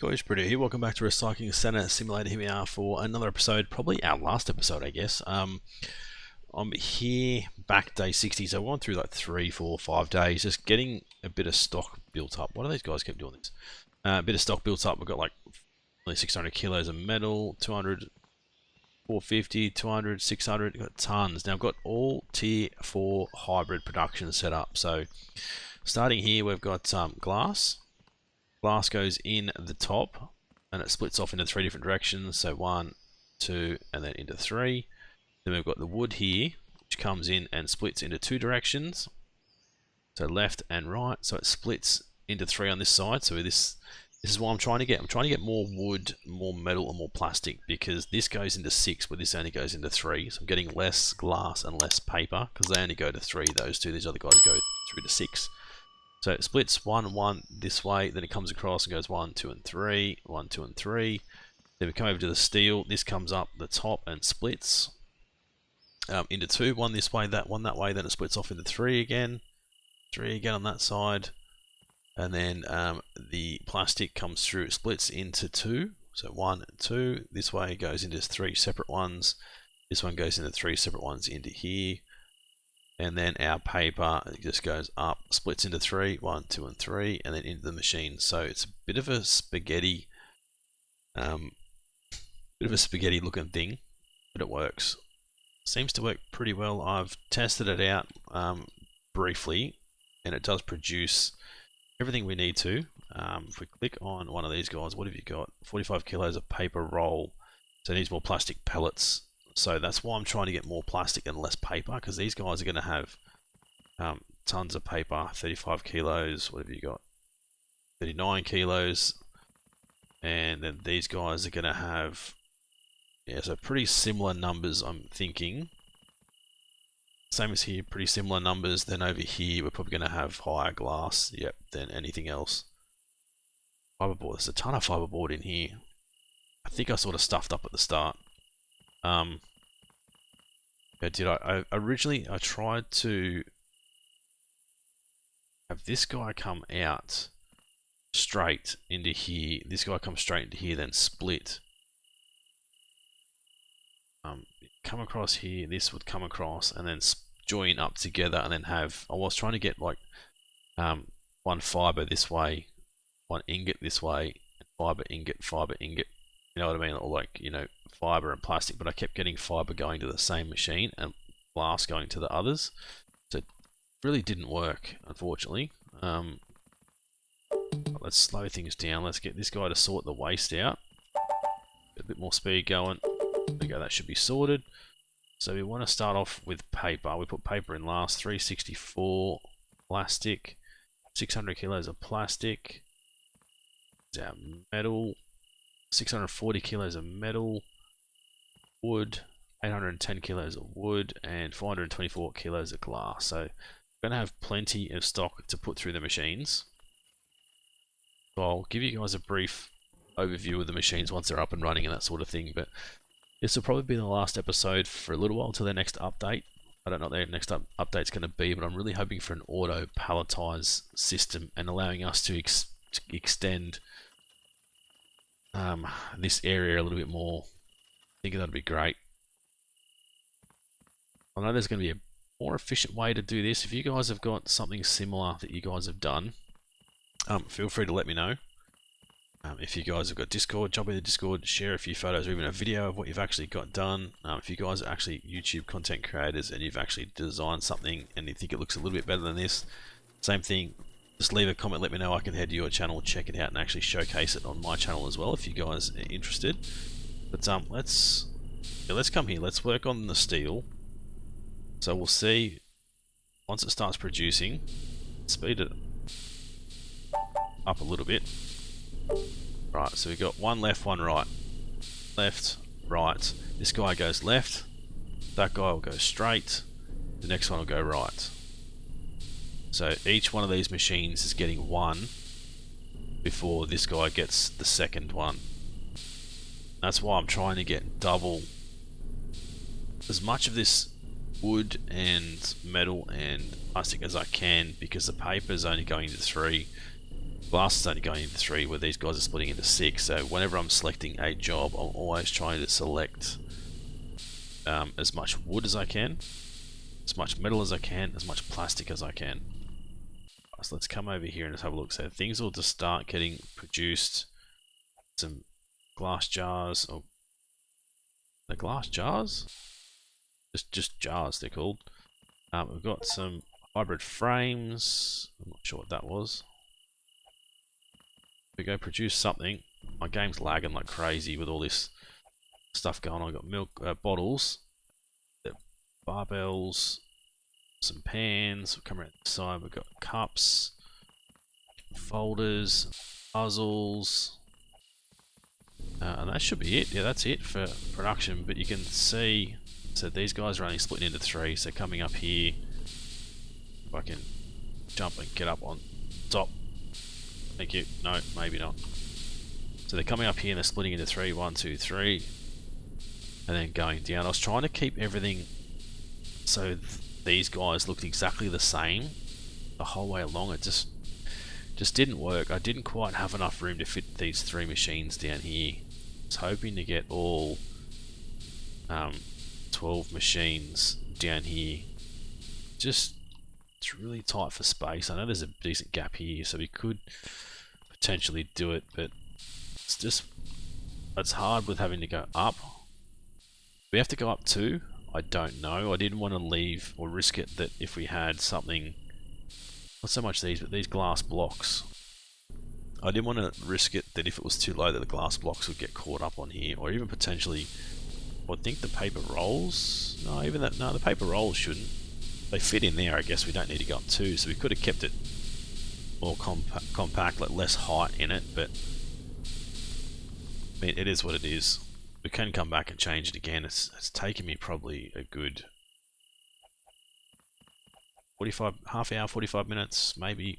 Hey guys, Britto here. Welcome back to Recycling Center Simulator. Here we are for another episode, probably our last episode, I guess. I'm here back day 60, so I went through like 3, 4, 5 days, just getting a bit of stock built up. Why do these guys keep doing this? A bit of stock built up. We've got like nearly 600 kilos of metal, 200, 450, 200, 600. We've got tons. Now I've got all tier 4 hybrid production set up. So starting here, we've got glass. Glass goes in the top and it splits off into 3 different directions, so 1, 2 and then into 3. Then we've got the wood here which comes in and splits into 2 directions, so left and right, so it splits into 3 on this side. So this is what I'm trying to get. I'm trying to get more wood, more metal and more plastic, because this goes into 6 but this only goes into 3, so I'm getting less glass and less paper because they only go to 3, those two. These other guys go through to 6. So it splits 1, 1 this way, then it comes across and goes 1, 2 and 3, 1, 2 and 3. Then we come over to the steel. This comes up the top and splits into 2, 1 this way, that one that way. Then it splits off into 3 again, 3 again on that side. And then the plastic comes through, it splits into 2. So 1 and 2. This way goes into 3 separate ones. This one goes into 3 separate ones into here. And then our paper just goes up, splits into 3, 1, 2 and 3, and then into the machine. So it's a bit of a spaghetti looking thing, but it works. Seems to work pretty well. I've tested it out briefly, and it does produce everything we need to. If we click on one of these guys, what have you got? 45 kilos of paper roll. So it needs more plastic pellets. So that's why I'm trying to get more plastic and less paper, because these guys are going to have tons of paper. 35 kilos, what have you got? 39 kilos. And then these guys are going to have, yeah, so pretty similar numbers, I'm thinking. Same as here, pretty similar numbers. Then over here, we're probably going to have higher glass, yep, than anything else. Fiberboard, there's a ton of fiberboard in here. I think I sort of stuffed up at the start. Originally I tried to have this guy come out straight into here, this guy comes straight into here, then split. Come across here, this would come across and then join up together, and then have, I was trying to get like one fiber this way, one ingot this way, fiber ingot, you know what I mean, or like, you know, fiber and plastic, but I kept getting fiber going to the same machine and glass going to the others, so it really didn't work, unfortunately. Let's slow things down. Let's get this guy to sort the waste out. Get a bit more speed going. There we go, that should be sorted. So we want to start off with paper. We put paper in last. 364 plastic, 600 kilos of plastic. Our metal, 640 kilos of metal. Wood, 810 kilos of wood, and 424 kilos of glass. So we're going to have plenty of stock to put through the machines. So I'll give you guys a brief overview of the machines once they're up and running and that sort of thing, but this will probably be the last episode for a little while till their next update. I don't know what their next update's going to be, but I'm really hoping for an auto palletize system and allowing us to extend this area a little bit more. I think that'd be great. I know there's going to be a more efficient way to do this. If you guys have got something similar that you guys have done, feel free to let me know. If you guys have got Discord, jump into Discord, share a few photos or even a video of what you've actually got done. If you guys are actually YouTube content creators and you've actually designed something and you think it looks a little bit better than this, same thing, just leave a comment, let me know. I can head to your channel, check it out, and actually showcase it on my channel as well if you guys are interested. But let's come here. Let's work on the steel. So we'll see once it starts producing. Speed it up a little bit. Right, so we've got one left, one right. Left, right. This guy goes left. That guy will go straight. The next one will go right. So each one of these machines is getting one before this guy gets the second one. That's why I'm trying to get double as much of this wood and metal and plastic as I can, because the paper is only going to 3. glass is only going into 3, where these guys are splitting into 6. So whenever I'm selecting a job, I'm always trying to select as much wood as I can, as much metal as I can, as much plastic as I can. So let's come over here and just have a look. So things will just start getting produced. Some glass jars, or the glass jars? Just jars they're called. We've got some hybrid frames. I'm not sure what that was. We go produce something. My game's lagging like crazy with all this stuff going on. I've got milk bottles, barbells, some pans. We'll come around the side. We've got cups, folders, puzzles, and that should be it. Yeah, that's it for production. But you can see, so these guys are only splitting into 3. So coming up here, if I can jump and get up on top. Thank you. No, maybe not. So they're coming up here and they're splitting into 3. 1, 2, 3, and then going down. I was trying to keep everything so these guys looked exactly the same the whole way along. It just didn't work. I didn't quite have enough room to fit these 3 machines down here. I was hoping to get all 12 machines down here. It's really tight for space. I know there's a decent gap here, so we could potentially do it, but it's hard with having to go up. We have to go up too. I don't know. I didn't want to leave or risk it that if we had something, not so much these, but these glass blocks. I didn't want to risk it that if it was too low that the glass blocks would get caught up on here, or even potentially, I think the paper rolls. No, even that. No, the paper rolls shouldn't. They fit in there. I guess we don't need to go up too. So we could have kept it more compact, like less height in it. But I mean, it is what it is. We can come back and change it again. It's taken me probably a good half hour, 45 minutes, maybe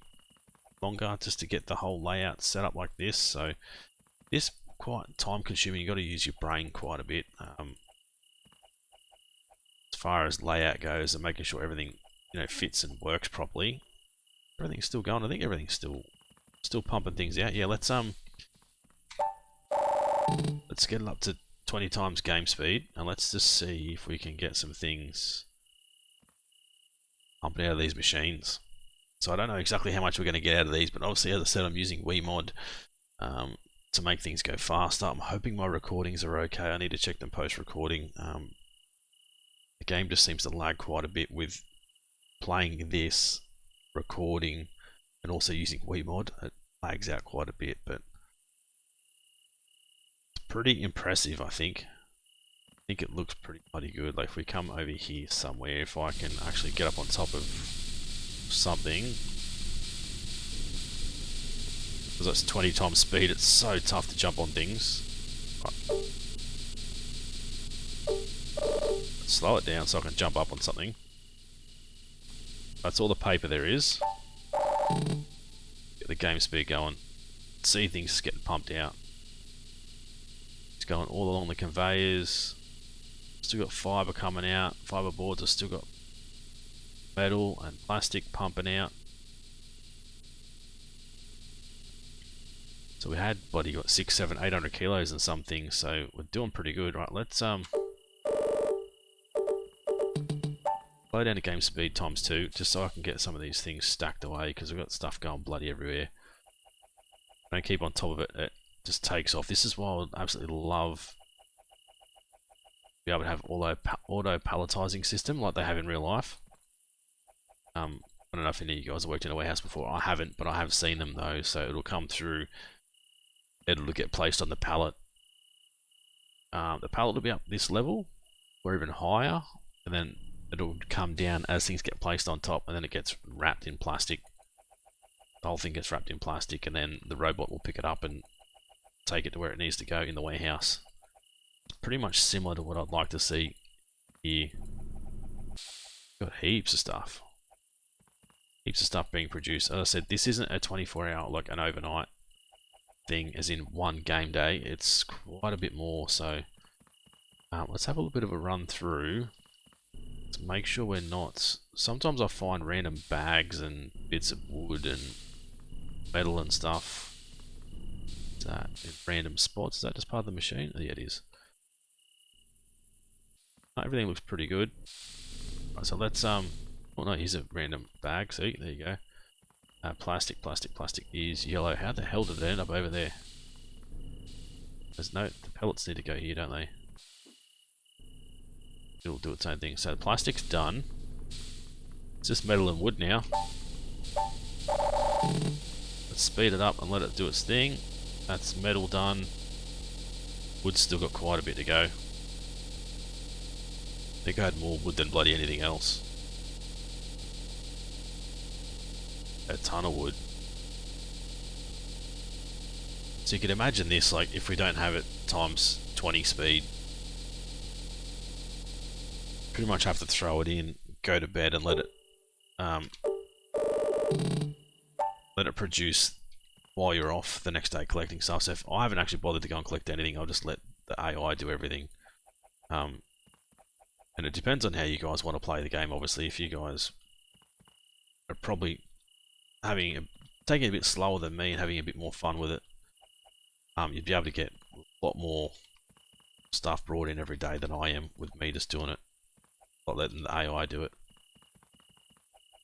longer, just to get the whole layout set up like this. So this quite time consuming. You got to use your brain quite a bit as far as layout goes, and making sure everything fits and works properly. Everything's still going. I think everything's still pumping things out. Yeah, let's get it up to 20 times game speed, and let's just see if we can get some things pumping out of these machines. So I don't know exactly how much we're going to get out of these, but obviously, as I said, I'm using WeMod to make things go faster. I'm hoping my recordings are okay. I need to check them post-recording. The game just seems to lag quite a bit with playing this, recording, and also using WeMod. It lags out quite a bit, but it's pretty impressive, I think. I think it looks pretty bloody good. Like if we come over here somewhere, if I can actually get up on top of something, because that's 20 times speed, it's so tough to jump on things. Right. Slow it down so I can jump up on something. That's all the paper there is. Get the game speed going. See things just getting pumped out. It's going all along the conveyors. Still got fibre coming out. Fibre boards have still got metal and plastic pumping out. So we had, bloody got 600, 700, 800 kilos and some things, so we're doing pretty good. Right, let's slow down to game speed times 2, just so I can get some of these things stacked away, because we've got stuff going bloody everywhere. Don't keep on top of it, it just takes off. This is why I would absolutely love to be able to have auto palletizing system like they have in real life. I don't know if any of you guys have worked in a warehouse before. I haven't, but I have seen them though, so it'll come through, it'll get placed on the pallet. The pallet will be up this level, or even higher, and then it'll come down as things get placed on top, and then it gets wrapped in plastic. The whole thing gets wrapped in plastic, and then the robot will pick it up and take it to where it needs to go in the warehouse. It's pretty much similar to what I'd like to see here. Got heaps of stuff. Heaps of stuff being produced. As I said, this isn't a 24-hour, like an overnight thing, as in one game day. It's quite a bit more, so let's have a little bit of a run through. Let's make sure we're not... Sometimes I find random bags and bits of wood and metal and stuff. Is that in random spots? Is that just part of the machine? Oh, yeah, it is. Everything looks pretty good. Right, so let's oh no, here's a random bag. See, there you go. Plastic is yellow. How the hell did it end up over there? There's no, the pellets need to go here, don't they? It'll do its own thing. So the plastic's done. It's just metal and wood now. Let's speed it up and let it do its thing. That's metal done. Wood's still got quite a bit to go. I think I had more wood than bloody anything else. A ton of wood. So you can imagine this, like, if we don't have it times 20 speed. Pretty much have to throw it in, go to bed and let it produce while you're off the next day collecting stuff. So if I haven't actually bothered to go and collect anything, I'll just let the AI do everything. And it depends on how you guys want to play the game. Obviously, if you guys are probably taking it a bit slower than me and having a bit more fun with it, you'd be able to get a lot more stuff brought in every day than I am with me just doing it, not letting the AI do it.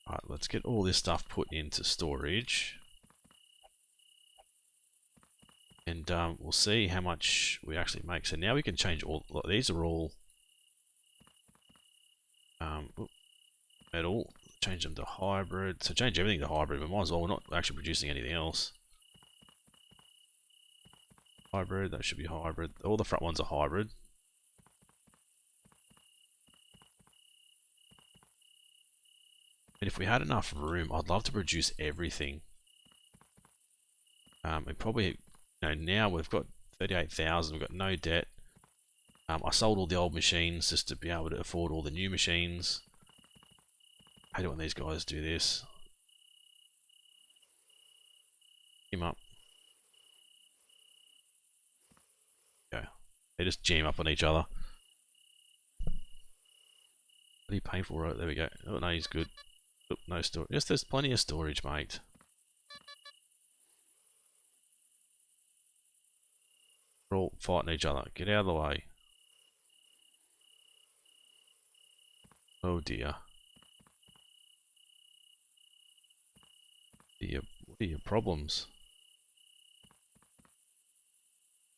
Alright, let's get all this stuff put into storage. And we'll see how much we actually make. So now we can change all, these are all metal, change them to hybrid. So change everything to hybrid, but might as well, we're not actually producing anything else. Hybrid, that should be hybrid. All the front ones are hybrid. And if we had enough room, I'd love to produce everything. And probably, you know, now we've got 38,000, we've got no debt. I sold all the old machines just to be able to afford all the new machines. I hate it when these guys do this. Team up. Okay. They just jam up on each other. Pretty painful, right? There we go. Oh no, he's good. Oh, no storage. Yes, there's plenty of storage, mate. We're all fighting each other. Get out of the way. Oh dear. What are your problems?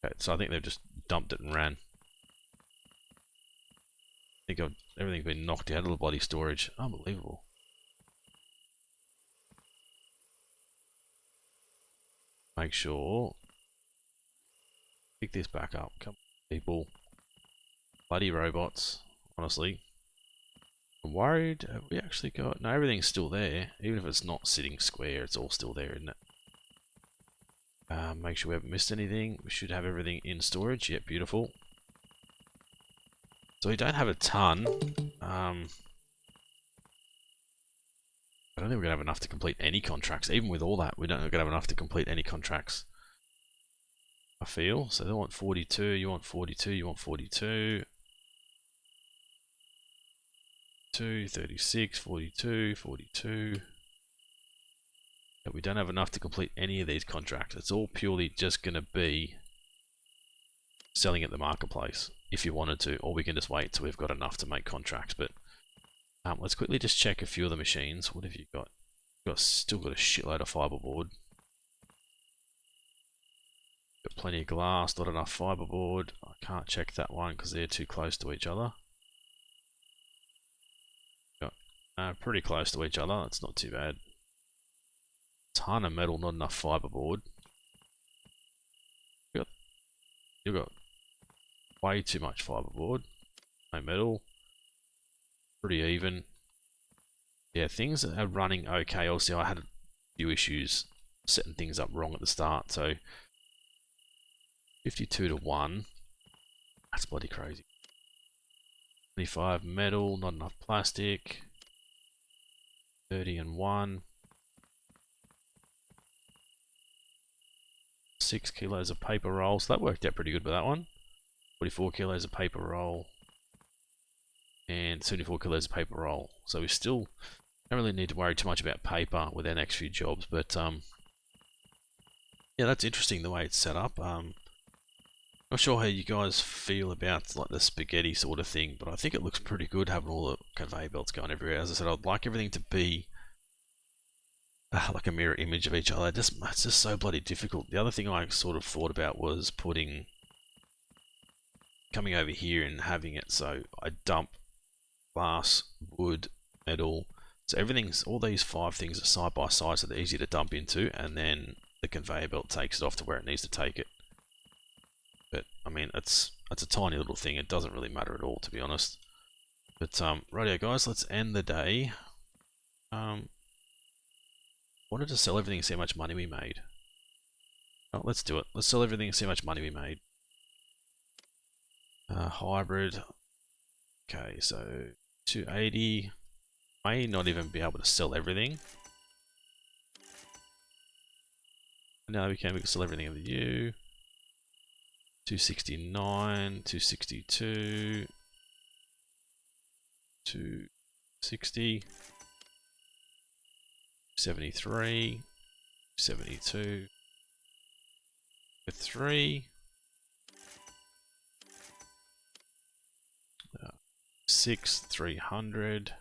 Okay, so I think they've just dumped it and ran. I think everything's been knocked out of the bloody storage. Unbelievable. Make sure. Pick this back up. Come on, people. Bloody robots. Honestly. I'm worried. Have we actually got... No, everything's still there. Even if it's not sitting square, it's all still there, isn't it? Make sure we haven't missed anything. We should have everything in storage. Yep, beautiful. So we don't have a ton. I don't think we're going to have enough to complete any contracts. Even with all that, we don't going to have enough to complete any contracts. I feel. So they want 42, you want 42, you want 42. 36, 42, 42. But we don't have enough to complete any of these contracts. It's all purely just going to be selling at the marketplace if you wanted to, or we can just wait till we've got enough to make contracts. But let's quickly just check a few of the machines. What have you got? You've still got a shitload of fiberboard. Got plenty of glass, not enough fiberboard. I can't check that one because they're too close to each other. Got pretty close to each other. That's not too bad. Ton of metal, not enough fiberboard. You've got way too much fiberboard. No metal. Pretty even. Yeah, things are running okay. Obviously, I had a few issues setting things up wrong at the start. So 52 to 1. That's bloody crazy. 25 metal, not enough plastic. 30 and 1. 6 kilos of paper roll. So that worked out pretty good with that one. 44 kilos of paper roll. And 74 kilos of paper roll. So we still don't really need to worry too much about paper with our next few jobs. But Yeah, that's interesting the way it's set up. Not sure how you guys feel about like the spaghetti sort of thing, but I think it looks pretty good having all the conveyor belts going everywhere. As I said, I'd like everything to be like a mirror image of each other. It's just so bloody difficult. The other thing I sort of thought about was coming over here and having it so I dump glass, wood, metal. So all these 5 things are side by side, so they're easy to dump into, and then the conveyor belt takes it off to where it needs to take it. But I mean, it's a tiny little thing. It doesn't really matter at all, to be honest. But rightio, guys, let's end the day. Wanted to sell everything and see how much money we made. Oh, let's do it. Let's sell everything and see how much money we made. Hybrid. Okay, so 280. May not even be able to sell everything. No, we can sell everything of the U. 269, 262, 260, 73, 72, 3, 6, 300.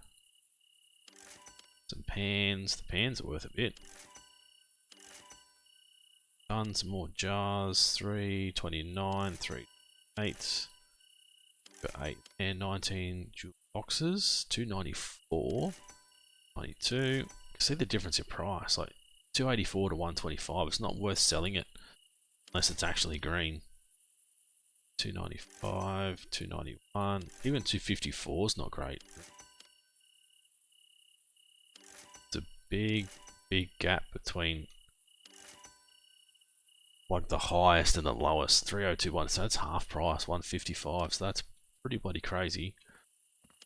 Some pans. The pans are worth a bit. Done some more jars. 329, 38. Got 8 and 19 jewel boxes. 294, 92. You can see the difference in price. Like 284 to 125. It's not worth selling it unless it's actually green. 295, 291, even 254 is not great. It's a big gap between like the highest and the lowest. 3021, so that's half price, 155, so that's pretty bloody crazy.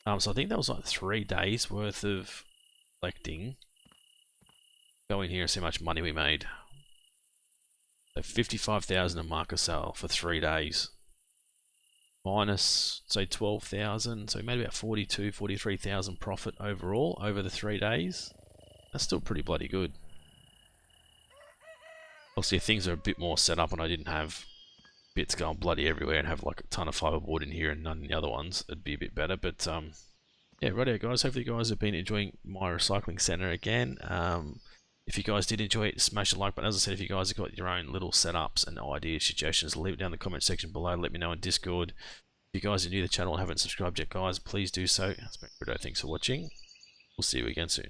So I think that was like 3 days worth of collecting. Go in here and see how much money we made. So 55,000 a market sale for 3 days. Minus, say, 12,000, so we made about 43,000 profit overall over the 3 days. That's still pretty bloody good. Obviously, if things are a bit more set up and I didn't have bits going bloody everywhere and have like a ton of fiberboard in here and none in the other ones, it'd be a bit better. But yeah, rightio, guys. Hopefully, you guys have been enjoying my recycling center again. If you guys did enjoy it, smash the like button. As I said, if you guys have got your own little setups and ideas, suggestions, leave it down in the comment section below. Let me know in Discord. If you guys are new to the channel and haven't subscribed yet, guys, please do so. It's been Britto. Thanks for watching. We'll see you again soon.